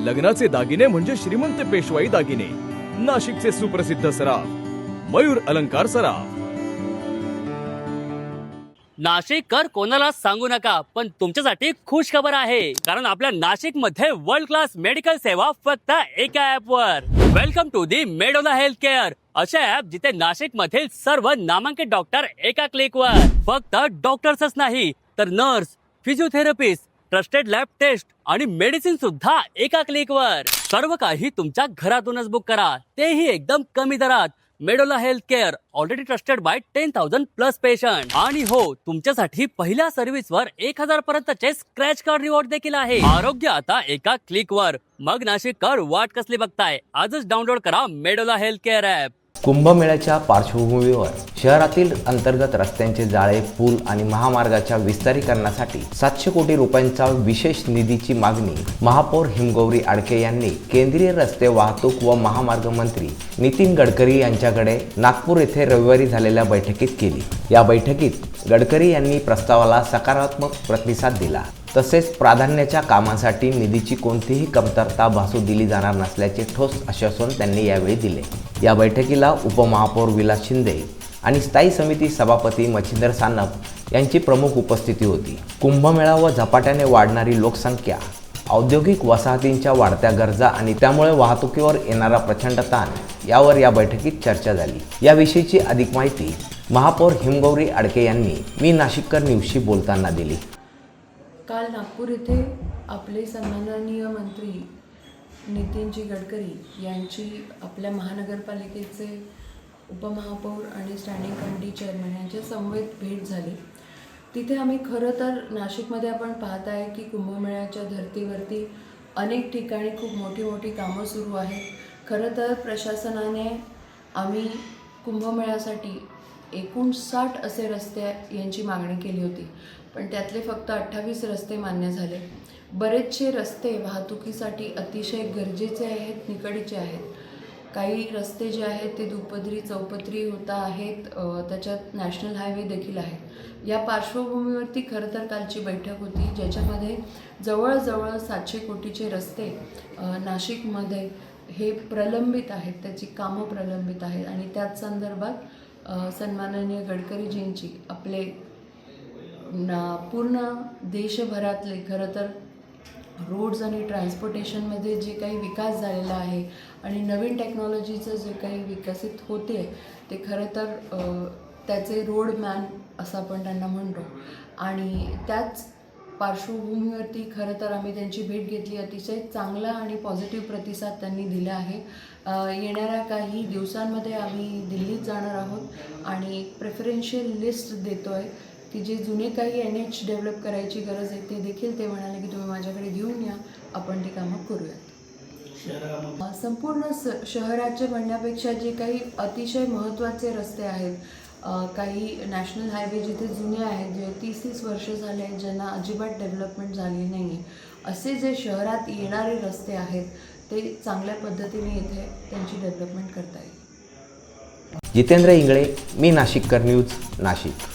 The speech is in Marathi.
लग्नाचे दागिने म्हणजे श्रीमंत पेशवाई दागिने, नाशिकचे सुप्रसिद्ध सराफ मयूर अलंकार सराफ. नाशिककर कोणाला सांगू नका, पण तुमच्यासाठी खुश खबर आहे. कारण आपल्या नाशिक मध्ये वर्ल्ड क्लास मेडिकल सेवा फक्त एका ऍप वर. Welcome to the Medola health care, असे ऍप जिथे नाशिक मधील सर्व नामांकित डॉक्टर एका क्लिक वर. फक्त डॉक्टर्सच नाही तर nurse, physiotherapist, trusted lab test आणि मेडिसिन सुद्धा एका क्लिक वर. सर्व काही तुमच्या घरातूनच बुक करा, तेही एकदम कमी दरात. Medulla health care already trusted bye 10,000 plus patient. आणि हो, तुमच्यासाठी पहिल्या सर्व्हिसवर 1,000 पर्यंतचे स्क्रॅच कार्ड रिवॉर्ड देखील आहे. आरोग्य आता एका क्लिक वर. मग नाशिककर वाट कसली बघताय? आजच डाउनलोड करा मेडोला हेल्थ केअर ऍप. कुंभमेळ्याच्या पार्श्वभूमीवर शहरातील अंतर्गत रस्त्यांचे जाळे, पूल आणि महामार्गाच्या विस्तारीकरणासाठी 700 कोटी रुपयांचा विशेष निधीची मागणी महापौर हिमगौरी आडके यांनी केंद्रीय रस्ते वाहतूक व महामार्ग मंत्री नितीन गडकरी यांच्याकडे नागपूर येथे रविवारी झालेल्या बैठकीत केली. या बैठकीत गडकरी यांनी प्रस्तावाला सकारात्मक प्रतिसाद दिला. तसेच प्राधान्याच्या कामांसाठी निधीची कोणतीही कमतरता भासू दिली जाणार नसल्याचे ठोस आश्वासन त्यांनी यावेळी दिले. या बैठकीला उपमहापौर विलास शिंदे आणि स्थायी समिती सभापती मच्छिंद्र सानप यांची प्रमुख उपस्थिती होती. कुंभमेळा व झपाट्याने वाढणारी लोकसंख्या, औद्योगिक वसाहतींच्या वाढत्या गरजा आणि त्यामुळे वाहतुकीवर येणारा प्रचंड ताण यावर या बैठकीत चर्चा झाली. याविषयीची अधिक माहिती महापौर हिमगौरी आडके यांनी मी नाशिककर न्यूजशी बोलताना दिली. काल नागपूर येथे आपले सन्माननीय मंत्री नितीनजी गडकरी यांची आपल्या महानगरपालिकेचे उपमहापौर आणि स्टँडिंग कमिटी चेअरमन यांच्या समवेत भेट झाली. तिथे आम्ही खरं तर नाशिकमध्ये आपण पाहत आहे की कुंभमेळ्याच्या धर्तीवरती अनेक ठिकाणी खूप मोठी मोठी कामं सुरू आहेत. खरं तर प्रशासनाने आम्ही कुंभमेळ्यासाठी 59 असे रस्ते यांची मागणी केली होती, पण त्यातले फक्त 28 रस्ते मान्य झाले. बरेचसे रस्ते वाहतुकीसाठी अतिशय गरजेचे आहेत, निकडीचे आहेत. काही रस्ते जे आहेत ते दुपदरी चौपदरी होता आहेत, त्याच्यात नॅशनल हायवे देखील आहेत. या पार्श्वभूमीवरती खरं तर कालची बैठक होती, ज्याच्यामध्ये जवळजवळ 700 कोटीचे रस्ते नाशिकमध्ये हे प्रलंबित आहेत, त्याची कामं प्रलंबित आहेत. आणि त्याच संदर्भात सन्माननीय गडकरीजींची आपले पूर्ण देशभरातले खरं तर रोड्स आणि ट्रान्सपोर्टेशनमध्ये जे काही विकास झालेला आहे आणि नवीन टेक्नॉलॉजीचं जे काही विकसित होते ते खरं तर त्याचे रोडमॅन असं आपण त्यांना म्हणतो. आणि त्याच पार्श्वभूमीवरती खरं तर आम्ही त्यांची भेट घेतली. अतिशय चांगला आणि पॉझिटिव्ह प्रतिसाद त्यांनी दिला आहे. येणाऱ्या काही दिवसांमध्ये आम्ही दिल्लीत जाणार आहोत आणि एक प्रेफरन्शियल लिस्ट देतो आहे की जे जुने काही NH डेव्हलप करायची गरज आहे ते देखील ते म्हणाले की तुम्ही माझ्याकडे घेऊन या, आपण ती कामं करूयात. संपूर्ण शहराचे म्हणण्यापेक्षा जे काही अतिशय महत्त्वाचे रस्ते आहेत, काही नॅशनल हायवे जिथे जुने आहेत, जे 30-30 वर्ष झाले आहेत, ज्यांना अजिबात डेव्हलपमेंट झाली नाही आहे, असे जे शहरात येणारे रस्ते आहेत ते चांगल्या पद्धतीने इथे त्यांची डेव्हलपमेंट करता येईल. जितेंद्र इंगळे, मी नाशिककर न्यूज, नाशिक.